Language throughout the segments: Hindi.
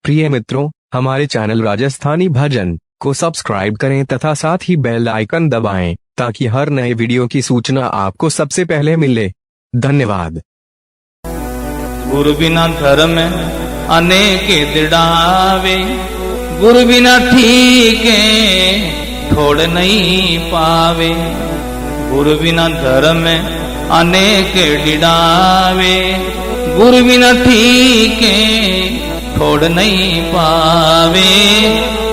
प्रिय मित्रों, हमारे चैनल राजस्थानी भजन को सब्सक्राइब करें तथा साथ ही बेल आइकन दबाएं ताकि हर नए वीडियो की सूचना आपको सबसे पहले मिले। धन्यवाद। गुरु बिना धर्म अनेक दिड़ावे, गुरु बिना ठीके ठोड़ नहीं पावे। गुरु बिना धर्म अनेक दिड़ावे, गुरु बिना ठीके ठोड़ नहीं पावे।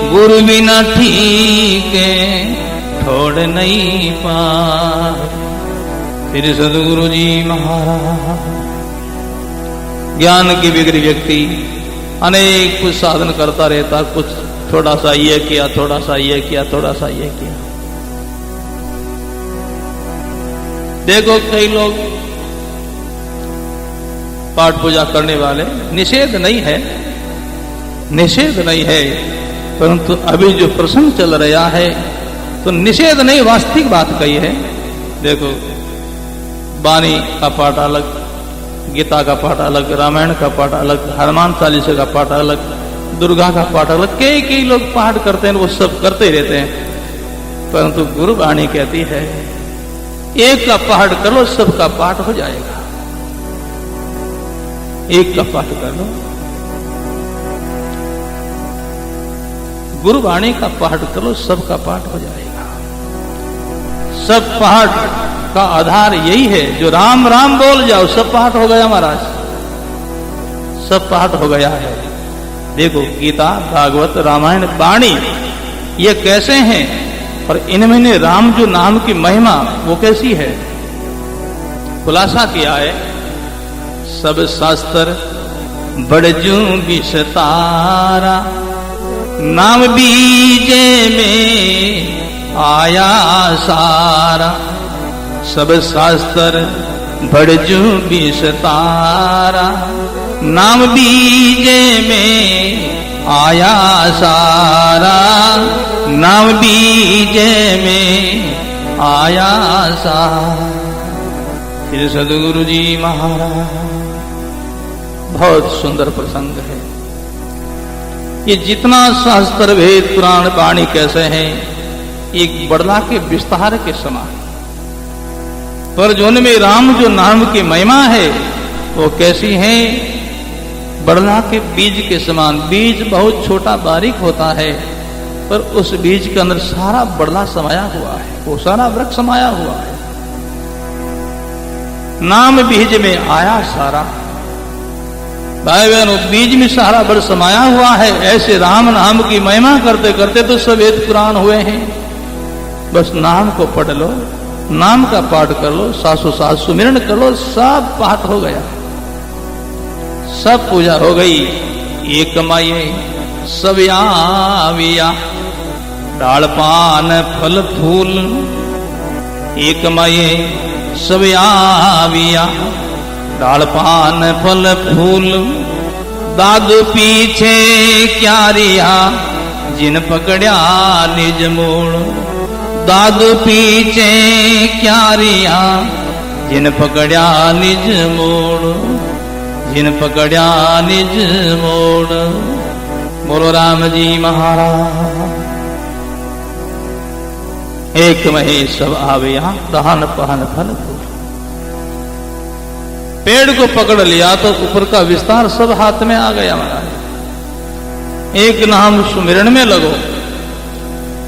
गुरु बिना ठीके ठोड़ नहीं पावे। फिर सदगुरु जी महाराज ज्ञान की बिगड़ी व्यक्ति अनेक कुछ साधन करता रहता, कुछ थोड़ा सा ये किया, थोड़ा सा ये किया, थोड़ा सा ये किया। देखो कई लोग पाठ पूजा करने वाले, निषेध नहीं है, निषेध नहीं है, परंतु अभी जो प्रसंग चल रहा है तो निषेध नहीं, वास्तविक बात कही है। देखो वाणी का पाठ अलग, गीता का पाठ अलग, रामायण का पाठ अलग, हनुमान चालीसा का पाठ अलग, दुर्गा का पाठ अलग। कई लोग पाठ करते हैं, वो सब करते ही रहते हैं, परंतु गुरु वाणी कहती है एक का पाठ कर लो, सबका पाठ हो जाएगा। एक का पाठ कर लो, गुरु वाणी का पाठ कर लो, सबका पाठ हो जाएगा। सब पाठ का आधार यही है, जो राम राम बोल जाओ सब पाठ हो गया महाराज, सब पाठ हो गया है। देखो गीता, भागवत, रामायण, वाणी ये कैसे हैं, और इनमें राम जो नाम की महिमा वो कैसी है, खुलासा किया है। सब शास्त्र बड़जू विस्तारा, नाम बीजे में आया सारा। सब शास्त्र बड़जू विस्तारा, नाम बीजे में आया सारा। नाम बीजे में आया सारा। फिर सदगुरु जी महाराज, बहुत सुंदर प्रसंग है ये। जितना शास्त्र वेद पुराण वाणी कैसे हैं, एक बड़ला के विस्तार के समान, पर जो उनमें राम जो नाम की महिमा है वो कैसी है, बड़ला के बीज के समान। बीज बहुत छोटा बारीक होता है, पर उस बीज के अंदर सारा बड़ला समाया हुआ है, वो सारा वृक्ष समाया हुआ है। नाम बीज में आया सारा। भाई बहनों, बीज में सारा बड़ समाया हुआ है। ऐसे राम नाम की महिमा करते करते तो सब वेद पुराण हुए हैं। बस नाम को पढ़ लो, नाम का पाठ कर लो, सासु सास सुमिरन कर लो, सब पाठ हो गया, सब पूजा हो गई। एक माये सब आविया, डाल पान फल फूल। एक माये सब आविया, डाल पान फल फूल। दादू पीछे क्या रिया, जिन पकड़िया निज मूल। दादू पीछे क्या रिया, जिन पकड़िया निज मूल। जिन पकड़िया निज मूल। बोलो राम जी महाराज। एक महे सब आविया, दहन पहन फल फूल। पेड़ को पकड़ लिया तो ऊपर का विस्तार सब हाथ में आ गया महाराज। एक नाम सुमिरन में लगो,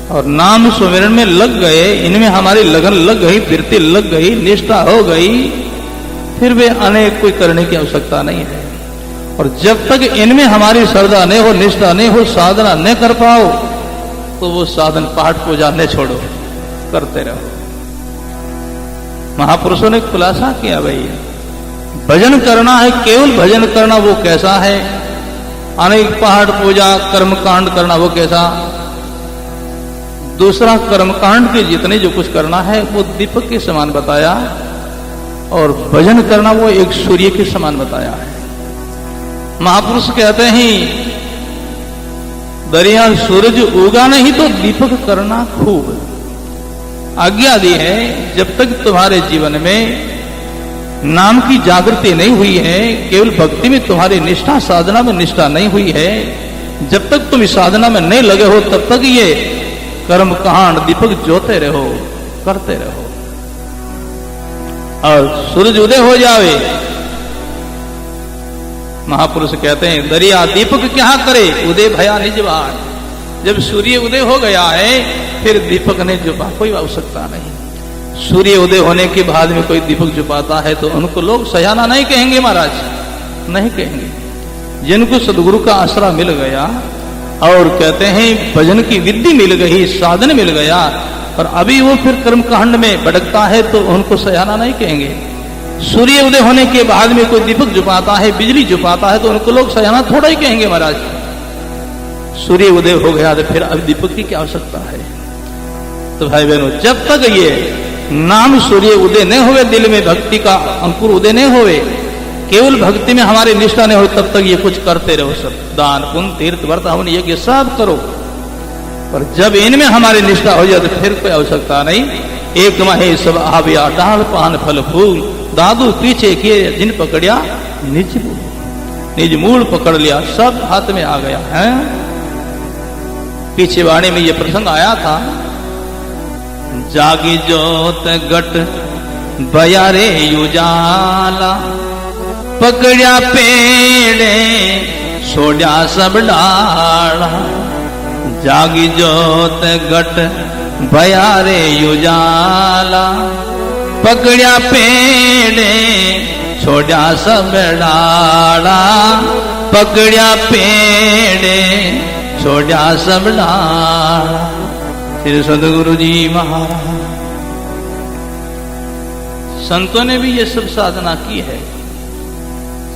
और नाम सुमिरन में लग गए, इनमें हमारी लगन लग गई, फिरती लग गई, निष्ठा हो गई, फिर वे अनेक कोई करने की आवश्यकता नहीं है। और जब तक इनमें हमारी श्रद्धा नहीं हो, निष्ठा नहीं हो, साधना नहीं कर पाओ, तो वो साधन पाठ पूजा नहीं छोड़ो, करते रहो। महापुरुषों ने खुलासा किया, भाई भजन करना है, केवल भजन करना वो कैसा है, अनेक पाठ पूजा कर्म कांड करना वो कैसा। दूसरा कर्म कांड के जितने जो कुछ करना है वो दीपक के समान बताया, और भजन करना वो एक सूर्य के समान बताया है। महापुरुष कहते हैं दरिया सूरज उगा नहीं तो दीपक करना खूब। आज्ञा दी है, जब तक तुम्हारे जीवन में नाम की जागृति नहीं हुई है, केवल भक्ति में तुम्हारी निष्ठा, साधना में निष्ठा नहीं हुई है, जब तक तुम इस साधना में नहीं लगे हो तब तक ये कर्म कांड दीपक जोते रहो, करते रहो। और सूरज उदय हो जावे, महापुरुष कहते हैं दरिया दीपक क्या करे, उदय भया निज बार। जब सूर्य उदय हो गया है फिर दीपक ने जुपा कोई आवश्यकता नहीं। सूर्य उदय होने के बाद में कोई दीपक जुपाता है तो उनको लोग सयाना नहीं कहेंगे महाराज, नहीं कहेंगे। जिनको सदगुरु का आसरा मिल गया और कहते हैं भजन की विधि मिल गई, साधन मिल गया, और अभी वो फिर कर्म कांड में भटकता है तो उनको सयाना नहीं कहेंगे। सूर्य उदय होने के बाद में कोई दीपक जुपाता है, बिजली जुपाता है तो उनको लोग सयाना थोड़ा ही कहेंगे महाराज। सूर्य उदय हो गया तो फिर अब दीपक की क्या आवश्यकता है। तो भाई बहनों, जब तक ये नाम सूर्य उदय नहीं हुए, दिल में भक्ति का अंकुर उदय नहीं हुए, केवल भक्ति में हमारी निष्ठा नहीं हो, तब तक ये कुछ करते रहो, सब दान पुण्य तीर्थ व्रत हवन यज्ञ सब करो। पर जब इनमें हमारी निष्ठा हो जाए तो फिर कोई आवश्यकता नहीं। एक महे सब आविया डाल पान फल फूल, दादू पीछे किए जिन पकड़िया निज मूल पकड़ लिया, सब हाथ में आ गया है। पीछे वाणी में ये प्रसंग आया था, जागी जोत गट बयारे उजाला, पकड़िया पेड़े सोड्या सब डाला। जागी जोत गट बयारे उजाला, पकड़िया पेड़े छोड़ा सब डाला, पकड़िया पेड़े छोड़ा सब डाला। श्री सदगुरु जी महाराज संतों ने भी ये सब साधना की है,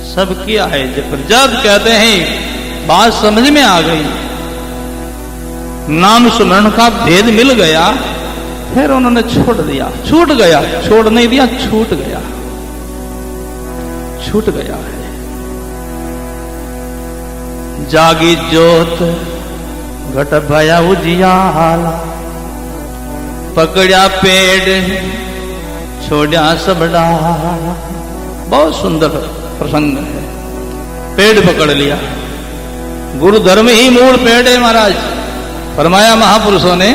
सब किया है। जब कहते हैं बात समझ में आ गई, नाम सुमरण का भेद मिल गया, फिर उन्होंने छोड़ दिया, छूट गया, छोड़ नहीं दिया, छूट गया, छूट गया है। जागी जोत घट भया उजियाला, पकड़ा पेड़ छोड़ा सब डाला। बहुत सुंदर प्रसंग है। पेड़ पकड़ लिया, गुरु धर्म ही मूल पेड़ है महाराज, फरमाया महापुरुषों ने।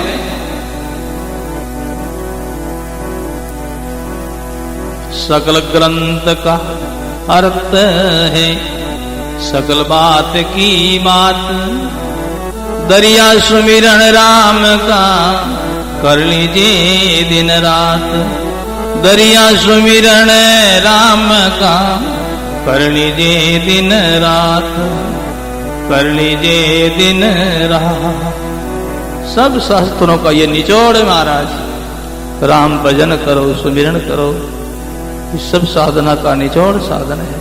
सकल ग्रंथ का अर्थ है सकल बात की बात, दरिया सुमिरन राम का कर लीजिए दिन रात। दरिया सुमिरन राम का कर लीजिए दिन रात, कर लीजिए दिन रात। सब शास्त्रों का ये निचोड़ है महाराज। राम भजन करो, सुमिरन करो, इस सब साधना का निचोड़ साधन है।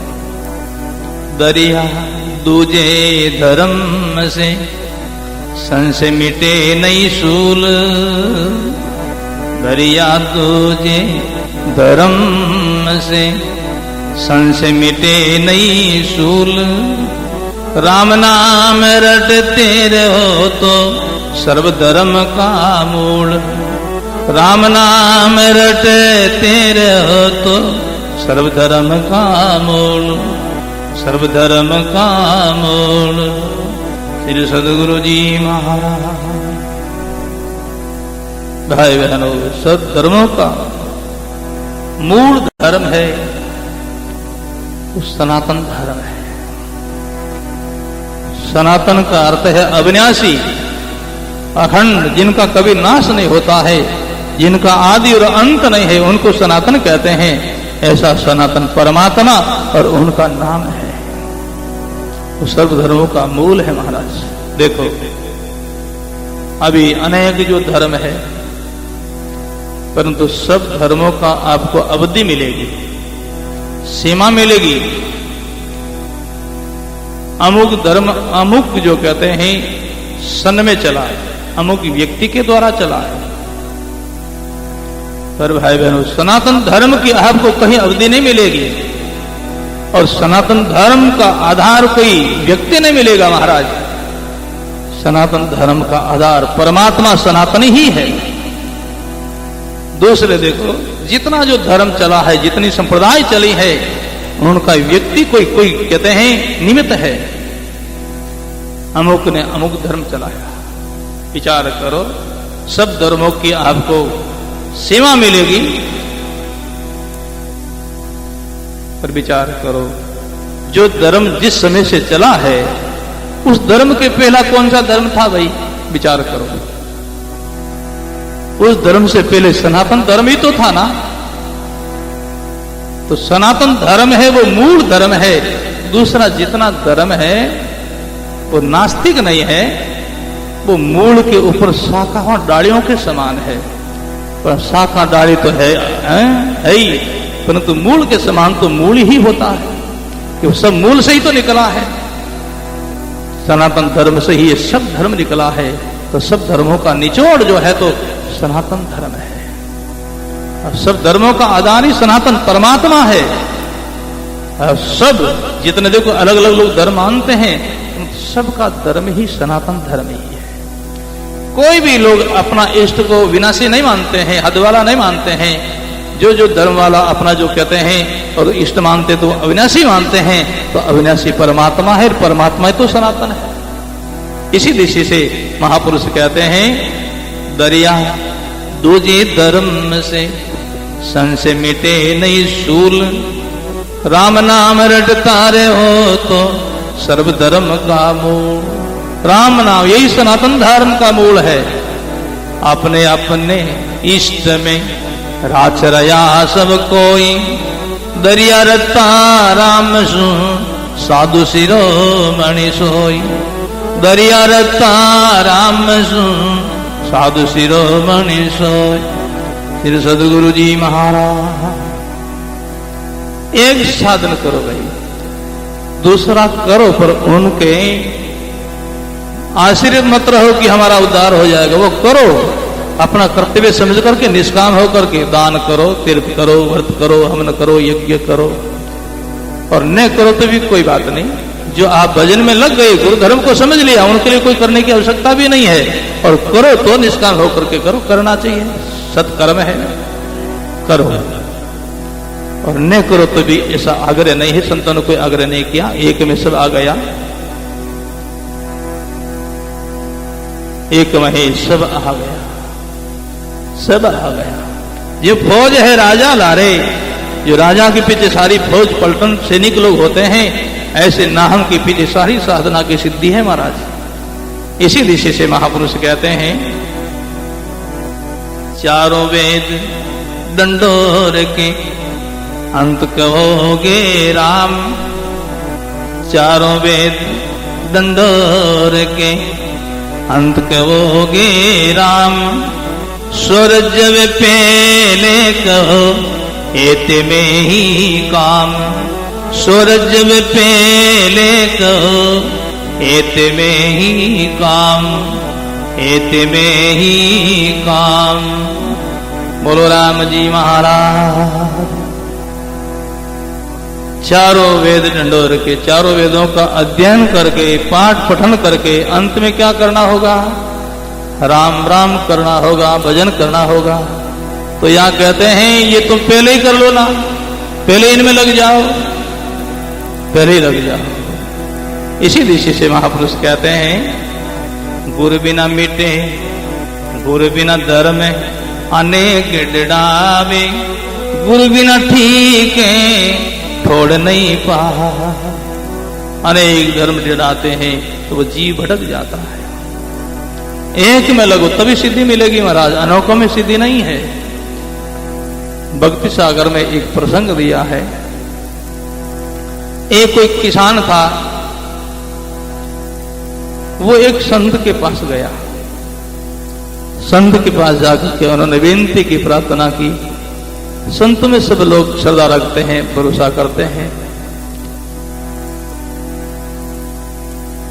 दरिया दूजे धर्म से संशय मिटे नहीं सूल, दरिया दूजे धर्म से संशय मिटे नहीं सूल। राम नाम रटते रहो तो सर्वधर्म का मूल, राम नाम रटते रहो तो सर्वधर्म का मूल, सर्वधर्म का मूल। श्री सदगुरु जी महाराज। भाई बहनों, सब धर्मों का मूल धर्म है वो सनातन धर्म है। सनातन का अर्थ है अविनाशी, अखंड, जिनका कभी नाश नहीं होता है, जिनका आदि और अंत नहीं है, उनको सनातन कहते हैं। ऐसा सनातन परमात्मा और उनका नाम है, वो सर्व धर्मों का मूल है महाराज। देखो अभी अनेक जो धर्म है, परंतु सब धर्मों का आपको अवधि मिलेगी, सीमा मिलेगी। अमुक धर्म अमुक जो कहते हैं सन में चला है, अमुक व्यक्ति के द्वारा चला है। पर भाई बहनों, सनातन धर्म की आपको कहीं अवधि नहीं मिलेगी, और सनातन धर्म का आधार कोई व्यक्ति नहीं मिलेगा महाराज। सनातन धर्म का आधार परमात्मा सनातन ही है। दूसरे देखो, जितना जो धर्म चला है, जितनी संप्रदाय चली है, उनका व्यक्ति कोई कोई कहते हैं निमित्त है। अमुक ने अमुक धर्म चलाया। विचार करो, सब धर्मों की आपको सीमा मिलेगी, पर विचार करो जो धर्म जिस समय से चला है उस धर्म के पहला कौन सा धर्म था भाई? विचार करो, उस धर्म से पहले सनातन धर्म ही तो था ना। तो सनातन धर्म है वो मूल धर्म है। दूसरा जितना धर्म है वो नास्तिक नहीं है, वो मूल के ऊपर शाखा और डालियों के समान है। पर शाखा डाली तो है ही, परंतु मूल के समान तो मूल ही होता है, कि वो सब मूल से ही तो निकला है। सनातन धर्म से ही ये सब धर्म निकला है। तो सब धर्मों का निचोड़ जो है तो सनातन धर्म है। और सब धर्मों का आधार ही सनातन परमात्मा है। और सब जितने देखो अलग अलग लोग धर्म मानते हैं, सबका धर्म ही सनातन धर्म ही है। कोई भी लोग अपना इष्ट को विनाशी नहीं मानते हैं, हद वाला नहीं मानते हैं। जो धर्म वाला अपना जो कहते हैं और इष्ट मानते तो अविनाशी मानते हैं, तो अविनाशी परमात्मा है, परमात्मा तो सनातन है। इसी दिशा से महापुरुष कहते हैं, दरिया दूजे धर्म से संशय मिटे नहीं सूल, राम नाम रटता रहे हो तो सर्वधर्म का मूल। राम नाम यही सनातन धर्म का मूल है। अपने अपने इष्ट में राचरया सब कोई, दरिया रत्ता राम सु साधु शिरोमणि सोई। दरिया रत्ता राम सु साधु शिरोमणि सोई। फिर सदगुरु जी महाराज, एक साधन करो भाई, दूसरा करो, पर उनके आश्रित मत रहो कि हमारा उद्धार हो जाएगा। वो करो, अपना कर्तव्य समझ करके निष्काम होकर के दान करो, तीर्थ करो, व्रत करो, हवन करो, यज्ञ करो, और न करो तो भी कोई बात नहीं। जो आप भजन में लग गए, गुरु धर्म को समझ लिया, उनके लिए कोई करने की आवश्यकता भी नहीं है। और करो तो निष्काम होकर के करो, करना चाहिए, सत्कर्म है, करो। और न करो तो भी ऐसा आग्रह नहीं है, संतों ने कोई आग्रह नहीं किया, एक में सब आ गया, एक में सब आ गया, सब आ गया। ये फौज है राजा लारे, जो राजा के पीछे सारी फौज पलटन सैनिक लोग होते हैं, ऐसे नाहम के पीछे सारी साधना की सिद्धि है महाराज। इसी दिशा से महापुरुष कहते हैं, चारों वेद दंडोर के अंत कहोगे राम। चारों वेद दंडोर के अंत कहोगे राम। स्वर्ग वे पहले कहो एते में ही काम। स्वर्ग वे पहले कहो एते में ही काम। एते में ही काम। बोलो राम जी महाराज। चारों वेद ढंढोर के, चारों वेदों का अध्ययन करके, पाठ पठन करके अंत में क्या करना होगा? राम राम करना होगा, भजन करना होगा। तो यहां कहते हैं ये तुम पहले ही कर लो ना, पहले इनमें लग जाओ, पहले ही लग जाओ। इसी दिशा से महापुरुष कहते हैं, गुरु बिना मिटे गुरु बिना धर्म अनेक डरावे। गुरु बिना ठीक है छोड़ नहीं पा। अनेक धर्म डराते हैं तो वो जीव भटक जाता है। एक में लगो तभी सिद्धि मिलेगी महाराज, अनोखों में सिद्धि नहीं है। भक्ति सागर में एक प्रसंग दिया है। एक कोई किसान था, वो एक संत के पास गया। संत के पास जाकर के उन्होंने विनती की, प्रार्थना की। संत में सब लोग श्रद्धा रखते हैं, भरोसा करते हैं।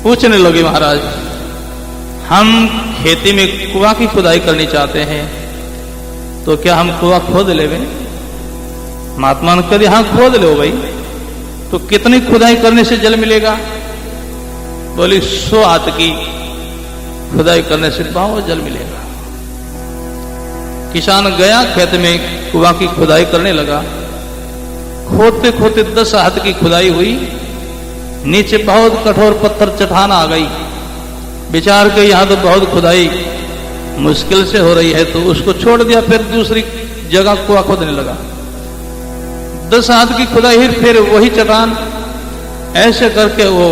पूछने लगे, महाराज हम खेती में कुआं की खुदाई करनी चाहते हैं, तो क्या हम कुआं खोद लेवे? महात्मा ने कहा हाँ खोद लो भाई। तो कितनी खुदाई करने से जल मिलेगा? बोली 100 हाथ की खुदाई करने से पाओ जल मिलेगा। किसान गया खेत में, कुआं की खुदाई करने लगा। खोदते खोदते 10 हाथ की खुदाई हुई। नीचे बहुत कठोर पत्थर चट्टान आ गई। विचार के यहाँ तो बहुत खुदाई मुश्किल से हो रही है, तो उसको छोड़ दिया। फिर दूसरी जगह कुआं खोदने लगा। 10 हाथ की खुदाई, फिर वही चट्टान, ऐसे करके वो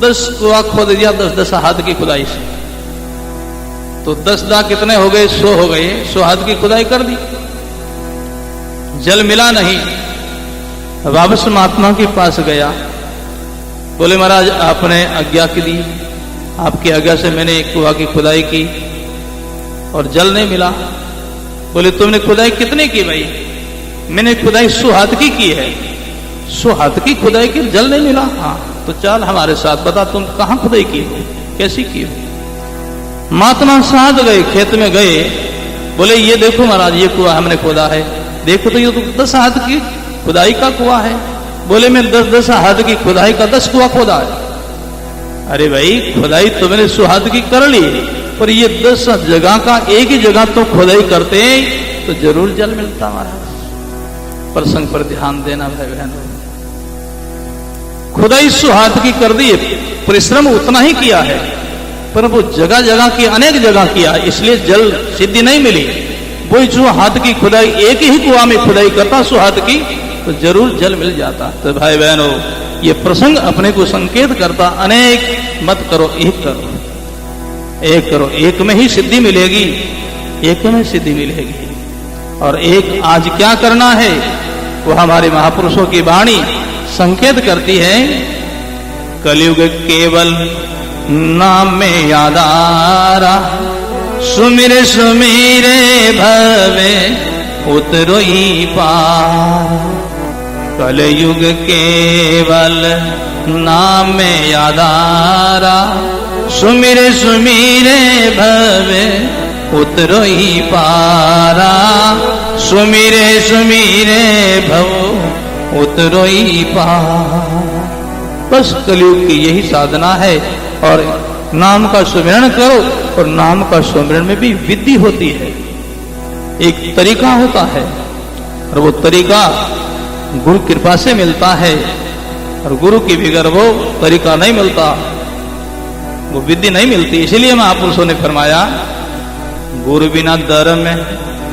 10 कुआं खोद दिया 10 हाथ की खुदाई से। तो 10 दांत कितने हो गए? 100 हो गए। 100 हाथ की खुदाई कर दी, जल मिला नहीं। वापस महात्मा के पास गया, बोले महाराज आपने आज्ञा की दी, आपकी आज्ञा से मैंने एक कुआं की खुदाई की और जल नहीं मिला। बोले तुमने खुदाई कितने की भाई? मैंने खुदाई 100 हाथ की है। 100 हाथ की खुदाई की, जल नहीं मिला? हाँ, तो चल हमारे साथ, बता तुम कहां खुदाई की हो, कैसी की हो? महात्मा साथ गए, खेत में गए। बोले ये देखो महाराज, ये कुआं हमने खोदा है, देखो तो ये तो 10 हाथ की खुदाई का कुआं है। बोले मैं 10 हाथ की खुदाई का 10 कुआं खोदा है। अरे भाई खुदाई तो मैंने 100 हाथ की कर ली, पर ये 10 जगह का एक ही जगह तो खुदाई करते तो जरूर जल मिलता महाराज। प्रसंग पर ध्यान देना भाई बहनों। खुदाई 100 हाथ की कर दी, परिश्रम उतना ही किया है, पर वो जगह जगह की, अनेक जगह किया, इसलिए जल सिद्धि नहीं मिली। वो 100 हाथ की खुदाई, एक ही कुआं में खुदाई करता 100 हाथ की, तो जरूर जल मिल जाता। तो भाई बहनों, ये प्रसंग अपने को संकेत करता, अनेक मत करो, एक करो, एक करो, एक में ही सिद्धि मिलेगी, एक में सिद्धि मिलेगी। और एक आज क्या करना है, वो हमारे महापुरुषों की वाणी संकेत करती है। कलयुग केवल नाम में यादारा, सुमिरे सुमिरे भवे उतरो ही पार। कलयुग केवल नाम में यादारा, सुमिरे सुमिरे भवे उतरो ही पारा। सुमिरे सुमिरे भव उतरो ही पार। बस कलयुग की यही साधना है। और नाम का सुमिरन करो, और नाम का सुमिरन में भी विधि होती है, एक तरीका होता है, और वो तरीका गुरु कृपा से मिलता है। और गुरु की बगैर वो तरीका नहीं मिलता, वो विधि नहीं मिलती। इसलिए महापुरुषों ने फरमाया, गुरु बिना धर्म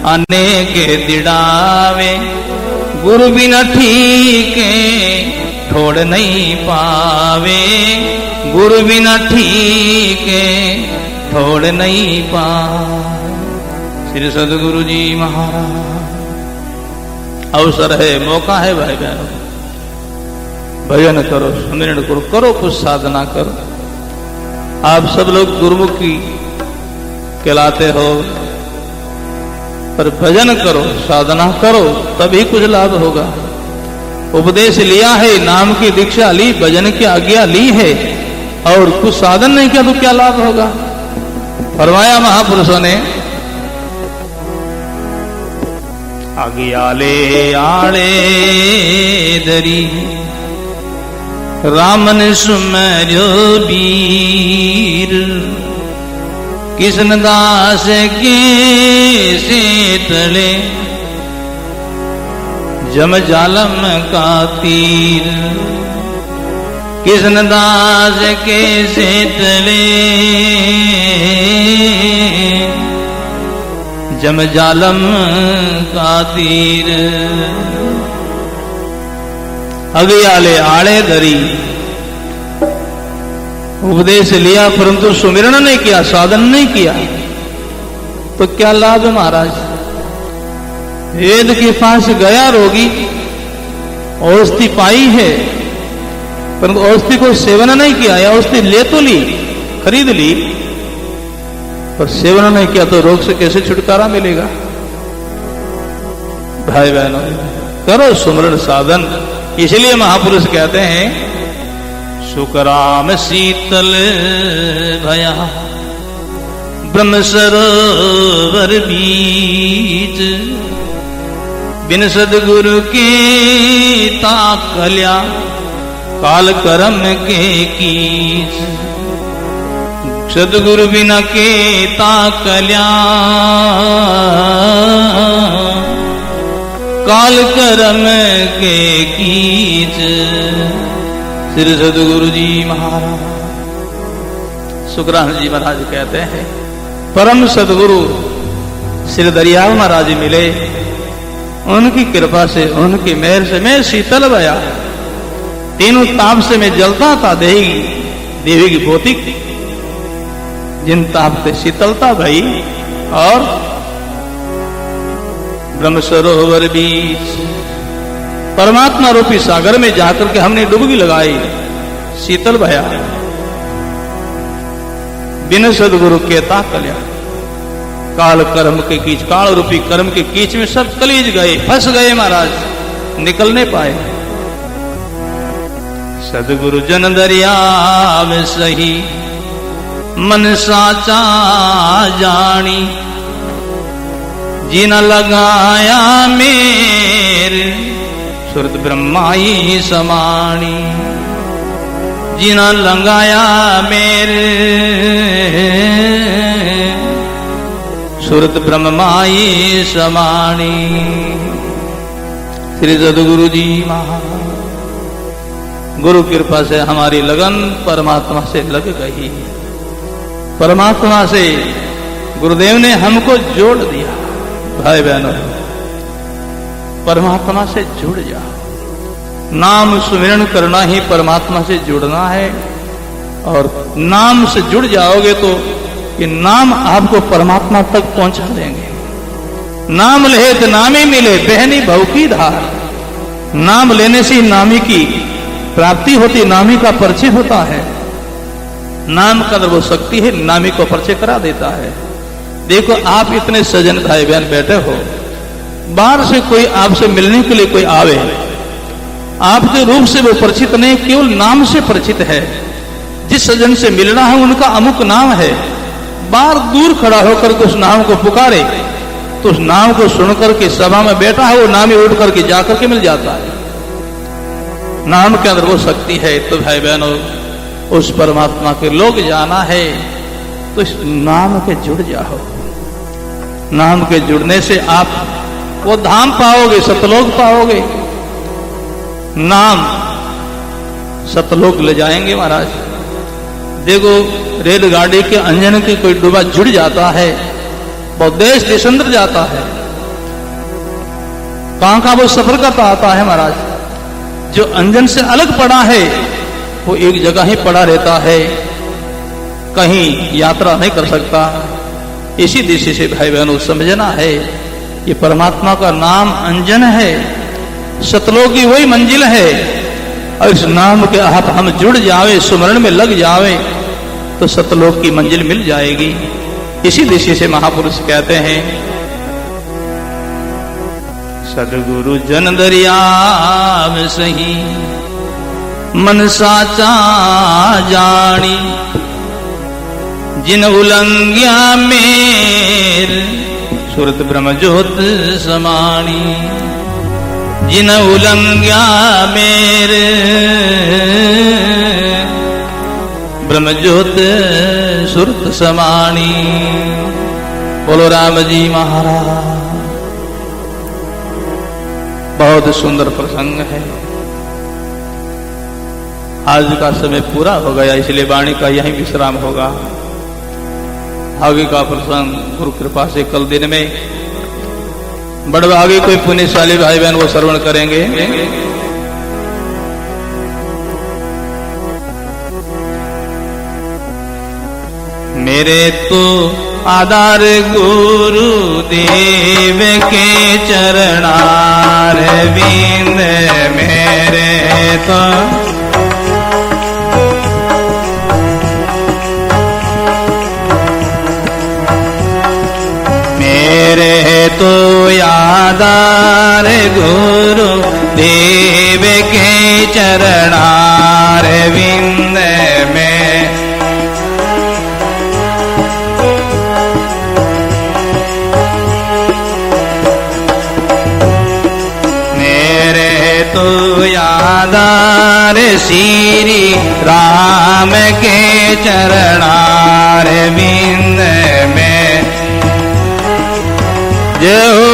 अनेक दिड़ावे, गुरु बिना ठीके छोड़ नहीं पावे। गुरु बिना ठीके छोड़ नहीं पावे। श्री सदगुरु जी महाराज, अवसर है, मौका है भाई बहनों, भजन करो, सुमिरन करो, करो कुछ साधना करो। आप सब लोग गुरुमुखी कहलाते हो, पर भजन करो, साधना करो, तभी कुछ लाभ होगा। उपदेश लिया है, नाम की दीक्षा ली, भजन की आज्ञा ली है, और कुछ साधन नहीं किया तो क्या लाभ होगा? फरमाया महापुरुषों ने, आज्ञा ले आड़े दरी, रामन सुमर्यो बीर। किशन दास के से तले, जम जालम का तीर। किशन दास के से तले, जम जालम का तीर। अगियाले आड़े धरी, उपदेश लिया परंतु सुमिरन नहीं किया, साधन नहीं किया, तो क्या लाभ महाराज? वेद के पास गया रोगी, औषधि पाई है, परंतु औषधि को सेवन नहीं किया, या औषधि ले तो ली, खरीद ली, पर सेवन नहीं किया, तो रोग से कैसे छुटकारा मिलेगा? भाई बहनों, करो सुमरण साधन। इसलिए महापुरुष कहते हैं, सुखराम शीतल भया ब्रह्म सरोवर बीच। बिन सदगुरु के ताकल्या, काल कर्म के कीच। सदगुरु बिना के ताकल्या, काल कर्म के कीच। श्री सदगुरु जी महाराज। सुखराम जी महाराज कहते हैं परम सदगुरु श्री दरियाव महाराज मिले, उनकी कृपा से, उनकी मेहर से मैं शीतल भया। तीनों ताप से मैं जलता था, देवी की भौतिक जिन ताप से शीतलता भई, और ब्रह्म सरोवर बीच परमात्मा रूपी सागर में जाकर के हमने डुबकी लगाई, शीतल भया। बिन सदगुरु के ताकल्या काल कर्म के कीच, काल रूपी कर्म के कीच में सब कलीज गए, फंस गए महाराज, निकलने पाए। सदगुरु जन दरिया में सही मन साचा जानी, जिन लगाया मेरे सुरत ब्रह्माई समानी, जिन लगाया मेरे सुरत ब्रह्माई समानी। श्री सदगुरु जी महाराज, गुरु कृपा से हमारी लगन परमात्मा से लग गई। परमात्मा से गुरुदेव ने हमको जोड़ दिया। भाई बहनों, परमात्मा से जुड़ जा। नाम सुमिरन करना ही परमात्मा से जुड़ना है, और नाम से जुड़ जाओगे तो ये नाम आपको परमात्मा तक पहुंचा देंगे। नाम ले तो नामी मिले, बहनी भव की धार। नाम लेने से नामी की प्राप्ति होती, नामी का परिचय होता है। नाम का वो शक्ति है, नामी को परिचय करा देता है। देखो, आप इतने सजन भाई बहन बैठे हो, बाहर से कोई आपसे मिलने के लिए कोई आवे, आपके रूप से वो परिचित नहीं, केवल नाम से परिचित है। जिस सजन से मिलना है उनका अमुक नाम है, बाहर दूर खड़ा होकर के उस नाम को पुकारे तो उस नाम को सुनकर के सभा में बैठा है वो नाम ही उठ करके जाकर के मिल जाता है। नाम के अंदर वो शक्ति है। तो भाई बहनों, उस परमात्मा के लोग जाना है तो इस नाम के जुड़ जाओ। नाम के जुड़ने से आप वो धाम पाओगे, सतलोक पाओगे। नाम सतलोक ले जाएंगे महाराज। देखो, रेलगाड़ी के इंजन के कोई डूबा जुड़ जाता है, बहुत देश देशांतर जाता है, कहां का वो सफर करता आता है महाराज। जो इंजन से अलग पड़ा है वो एक जगह ही पड़ा रहता है, कहीं यात्रा नहीं कर सकता। इसी दिशा से भाई बहनों समझना है, ये परमात्मा का नाम अंजन है, सतलोक की वही मंजिल है। और इस नाम के आप हम जुड़ जावे, सुमरण में लग जावे तो सतलोक की मंजिल मिल जाएगी। इसी दिशा से महापुरुष कहते हैं, सदगुरु जन दरिया में सही मन साचा जानी, जिन उलंघ्या मेर सुरत ब्रह्म ज्योत समानी, जिन उलंघ्या मेरे ब्रह्म ज्योत सुरत समानी। बोलो राम जी महाराज। बहुत सुंदर प्रसंग है। आज का समय पूरा हो गया, इसलिए वाणी का यही विश्राम होगा। आगे का प्रसंग गुरु कृपा से कल दिन में बड़े आगे कोई पुण्यशाली भाई बहन वो श्रवण करेंगे। मेरे तो आधार गुरु देव के चरणार विंद, मेरे तो तो यादार गुरु देव के चरणार विंद में, मेरे तो यादार श्री राम के चरणार विंद में। जय हो।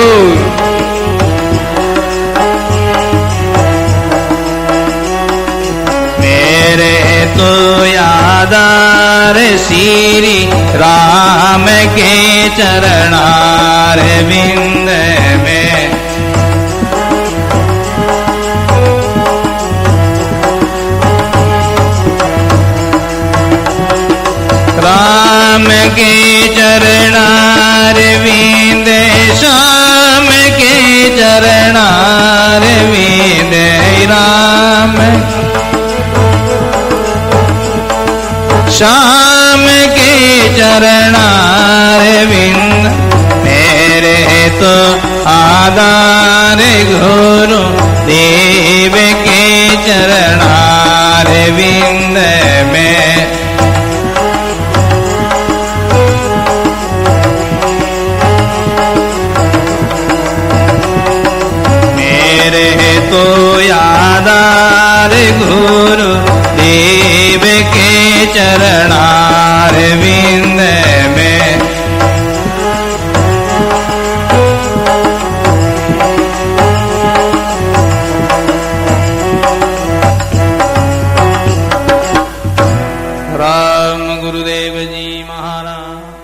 मेरे तो याद आधार श्री राम के चरणार विंद में। राम के चरणार विंद श्याम के चरणार विंद। राम श्याम के चरणार विंद मेरे तो आधार गुरु देव के चरणार विंद में। मेरे तो आधार गुरु देव के चरणार विंद में। राम गुरुदेव जी महाराज।